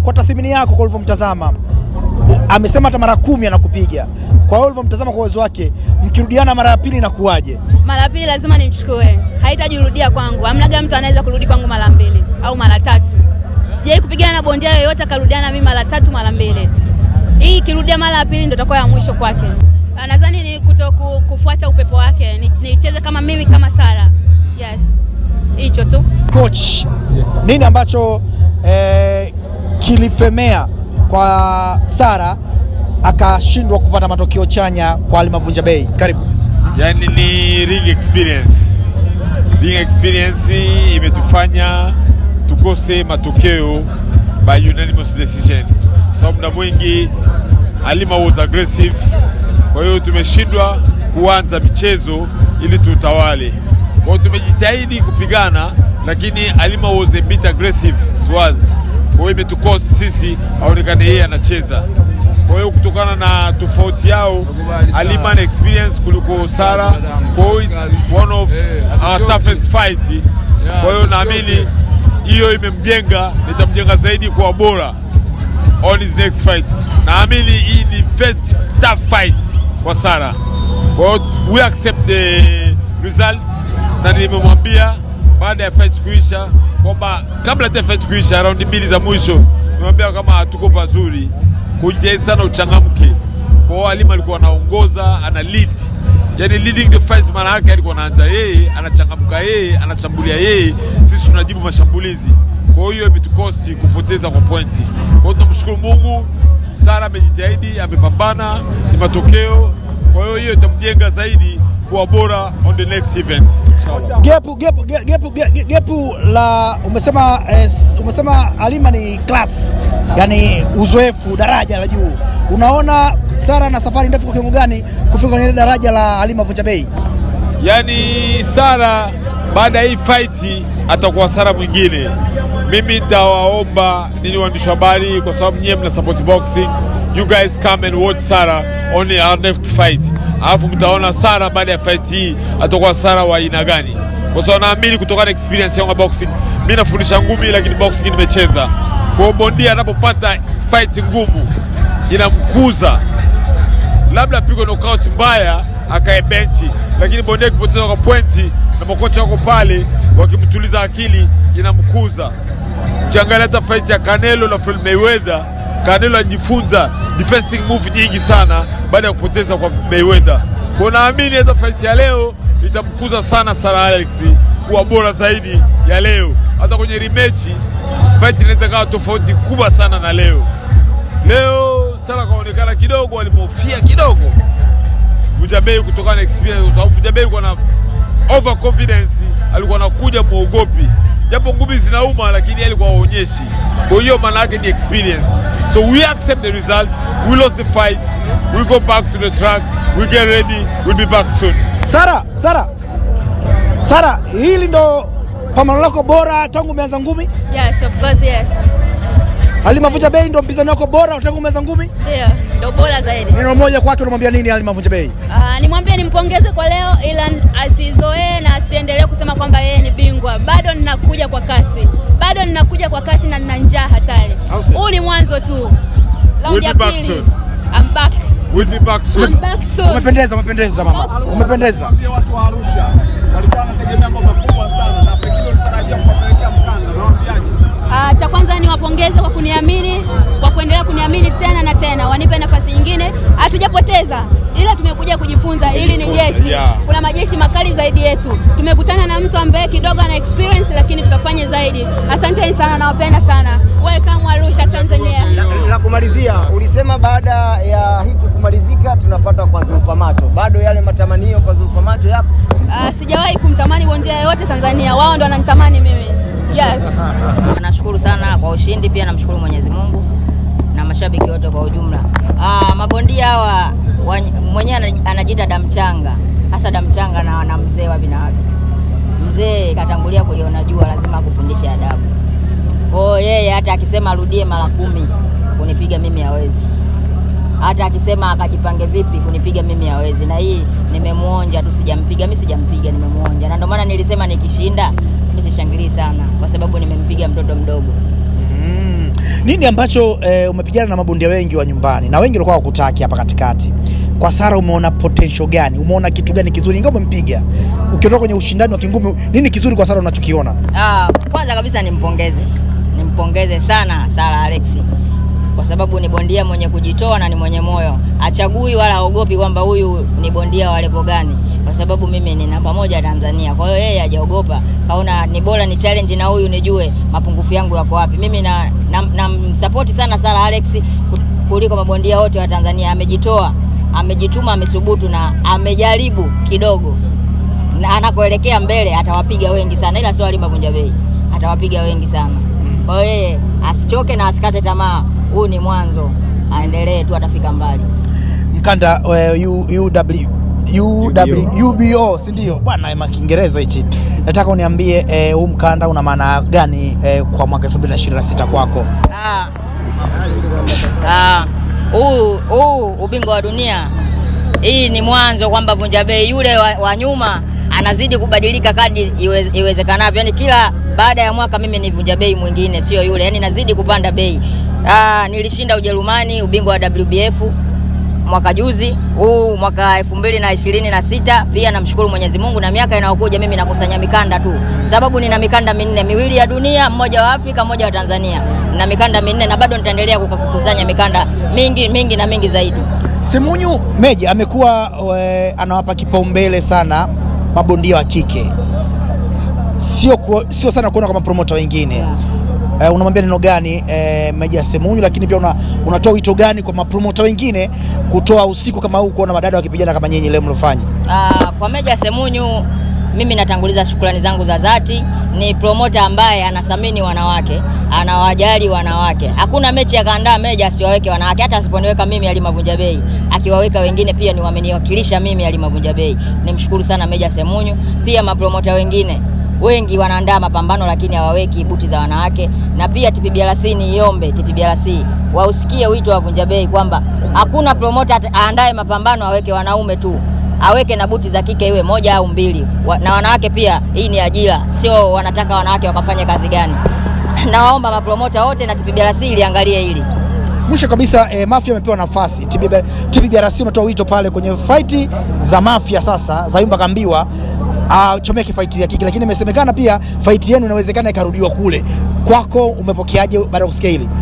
Kwa tathmini yako, kwa ulivyomtazama, amesema hata mara 10 anakupiga. Kwa hiyo ulivyomtazama kwa uwezo wake, mkirudiana mara ya pili inakuwaje? Mara ya pili lazima nimchukue, haitajirudia kwangu. Hamna mtu anaweza kurudi kwangu mara 2 au mara 3. Sijai kupigana na bondia yoyote akarudiana na mimi mara 3 mara 2. Hii kirudia mara ya pili ndio itakuwa ya mwisho kwake. Nadhani ni kufuata upepo wake, nicheze kama mimi kama Sara. Yes. Hicho tu. Coach, nini ambacho kilifemea kwa Sara akashindwa kupata matokeo chanya kwa Ali Mavunja-Bei? Karibu. Yani ni ring experience. Ring experience imetufanya tukose matokeo by unanimous decision. Sababu na mwingi Alima was aggressive. Kwa hiyo tumeshindwa kuanza michezo ili tutawale. Kwa hiyo tumejitahidi kupigana, lakini Alima was a bit aggressive to us. Kwa hiyo imetukost sisi aonekane yeye anacheza. Kwa hiyo kutokana na tofauti yao, Alima na experience kuliko Sara. Kwa hiyo it's one of our toughest fight. Kwa hiyo naamini hiyo imemjenga, itamjenga zaidi kwa bora on his next fight. Naamini hii ni first tough fight kwa Sara. Kwa hiyo we accept the result, na nimemwambia baada ya fight kuisha kwamba kabla ya fight kuisha round 2 za mwisho, nimemwambia kama hatuko pazuri, kujai sana uchangamke. Kwa hiyo Alima alikuwa anaongoza, ana lead. Yani leading the fight, maana yake alikuwa anaanza yeye, anachangamka yeye, anashambulia yeye, sisi tunajibu mashambulizi. Kwa hiyo imetukosti kupoteza kwa pointi. Kwa hiyo tunamshukuru Mungu, Sara amejitahidi, amepambana, ni matokeo. Kwa hiyo itamjenga zaidi kuwa bora on the next event. Gepu la umesema Alima ni class, yani uzoefu, daraja la juu. Unaona Sara na safari ndefu kwa kiwango gani kufika kwenye daraja la Ali Mavunja-Bei? Yani Sara baada ya hii fight atakuwa Sara mwingine. Mimi nitawaomba nini waandishi habari, kwa sababu nyie mna support boxing, you guys come and watch Sara on our next fight. Alafu mtaona Sara baada ya fight hii atakuwa Sara wa aina gani. Kwa sababu naamini kutokana na experience yangu ya boxing, mimi nafundisha ngumi lakini boxing nimecheza. Kwa bondia anapopata fight ngumu inamkuza. Labda pigwe knockout mbaya akae benchi, lakini bondia akipoteza kwa pointi na makocha wako pale wakimtuliza akili inamkuza. Ukiangalia hata fight ya Canelo na Floyd Mayweather, Canelo anajifunza defensive move nyingi sana baada ya kupoteza kwa Mayweather. Kwa naamini hata fight ya leo itamkuza sana Sara Alex kuwa bora zaidi ya leo. Hata kwenye rematch fight inaweza kuwa tofauti kubwa sana na leo. Leo Sara kaonekana kidogo alimofia kidogo Mavunja-Bei kutokana na experience, kwa sababu Mavunja-Bei alikuwa na overconfidence, alikuwa anakuja muogopi. Japo ngumi zinauma lakini alikuwa aonyeshi. Kwa hiyo maana yake ni experience. So we accept the result. We lost the fight. We go back to the track. We get ready. We'll be back soon. Sara, hili ndo pambano lako bora tangu umeanza ngumi? Yes, of course, yes. Ali Mavunja-Bei ndo mpinzani wako bora tangu umeanza ngumi? Ndio, ndo bora zaidi. Neno moja kwake unamwambia nini Ali Mavunja-Bei? Nimwambie nimpongeze kwa leo, ila asizoee na asiendelee kusema kwamba yeye ni bingwa. Bado ninakuja kwa kasi. Na nina njaa hatari. Huu ni mwanzo tu. We'll be back soon. I'm back. We'll be back soon. I'm back soon. Umependeza mama. Umependeza. Watu wa Arusha walikuwa wanategemea mambo makubwa sana na pengine ulitarajia kuwapelekea mkanda. Naambiaje? Cha kwanza ni wapongeze kwa kuniamini, kwa kuendelea kuniamini tena na tena. Wanipe nafasi nyingine. Hatujapoteza, ila tumekuja kujifunza. Ili ni jeshi. Kuna majeshi makali zaidi yetu. Tumekutana na mtu ambaye kidogo ana experience, lakini tutafanya zaidi. Asanteni sana, nawapenda sana. Welcome Arusha, Tanzania. Na kumalizia, ulisema baada ya hiki kumalizika tunafuata kwa Zulfa Macho. Bado yale matamanio kwa Zulfa Macho yapo? Sijawahi kumtamani bondia yote Tanzania. Wao ndo wananitamani mimi. Yes. Nashukuru sana kwa ushindi, pia namshukuru Mwenyezi Mungu na mashabiki wote kwa ujumla. Mabondia hawa mwenyewe anajiita Damchanga. Hasa Damchanga na mzee wa binawapi. Mzee katangulia kuliona jua, lazima akufundishe adabu. Kwa yeye hata akisema arudie mara 10 kunipiga mimi hawezi. Hata akisema akajipange vipi kunipiga mimi hawezi. Na hii nimemuonja tu, sijampiga, nimemuonja. Na ndio maana nilisema nikishinda mimi sishangilii sana, kwa sababu nimempiga mtoto mdogo. Nini ambacho umepigana na mabondia wengi wa nyumbani na wengi walikuwa wakutaki hapa katikati? Kwa Sara umeona potential gani? Umeona kitu gani kizuri ingawa umempiga? Ukiondoka kwenye ushindani wa kingumi, nini kizuri kwa Sara unachokiona? Kwanza kabisa nimpongeze sana Sara Alex, kwa sababu ni bondia mwenye kujitoa na ni mwenye moyo. Achagui wala haogopi kwamba huyu ni bondia wa level gani, kwa sababu mimi ni namba 1 Tanzania. Kwa hiyo yeye hajaogopa, kaona ni bora ni challenge na huyu nijue mapungufu yangu yako wapi. Mimi na support sana Sara Alex kuliko mabondia wote wa Tanzania. Amejitoa, amejituma, amesubutu na amejaribu kidogo. Na anakoelekea mbele atawapiga wengi sana, ila sio Halima Vunjabei. Atawapiga wengi sana. Kwa hiyo yeye asichoke na asikate tamaa. Huu ni mwanzo, aendelee tu, atafika mbali. Mkanda UBO, si ndio? Bwana ma Kiingereza hichi. Nataka uniambie huu mkanda una maana gani kwa mwaka 2026 kwako? Ubingwa wa dunia. Hii ni mwanzo kwamba Vunjabei yule wa nyuma anazidi kubadilika kadri iwezekanavyo. Yaani kila baada ya mwaka mimi ni Vunjabei mwingine, sio yule. Yaani nazidi kupanda bei. Nilishinda Ujerumani ubingwa wa WBF mwaka juzi. Huu mwaka 2026 pia namshukuru Mwenyezi Mungu, na miaka inayokuja mimi nakusanya mikanda tu. Sababu nina mikanda 4, miwili ya dunia, mmoja wa Afrika, mmoja wa Tanzania. Na mikanda 4 na bado nitaendelea kukusanya mikanda mingi zaidi. Semunyu Meja amekuwa anawapa kipaumbele sana mabondia wa kike. Sio sana kuona kama promoter wengine. Unamwambia neno gani Meja Semunyu, lakini pia unatoa wito gani kwa mapromota wengine kutoa usiku kama huu kuona madada wakipigana kama nyinyi leo mlofanya? Kwa Meja Semunyu mimi natanguliza shukrani zangu za dhati. Ni promoter ambaye anathamini wanawake, anawajali wanawake. Hakuna mechi akaandaa Meja asiwaweke wanawake, hata asiponiweka mimi Halima Vunjabei, akiwaweka wengine pia ni wameniwakilisha mimi Halima Vunjabei. Nimshukuru sana Meja Semunyu. Pia mapromota wengine wengi wanaandaa mapambano lakini hawaweki buti za wanawake. Na pia TPBRC niombe TPBRC wausikie wito wa Vunjabei kwamba hakuna promoter aandae mapambano aweke wanaume tu, aweke na buti za kike iwe 1 au 2. Na wanawake pia, hii ni ajira, sio wanataka wanawake wakafanye kazi gani. Nawaomba mapromota wote na TPBRC iliangalie hili. Mwisho kabisa Mafia amepewa nafasi. TPBRC umetoa wito pale kwenye fight za Mafia sasa za Yumba Kambiwa chomeke fight ya kike, lakini imesemekana pia fight yenu inawezekana ikarudiwa kule. Kwako umepokeaje baada ya kusikia hili?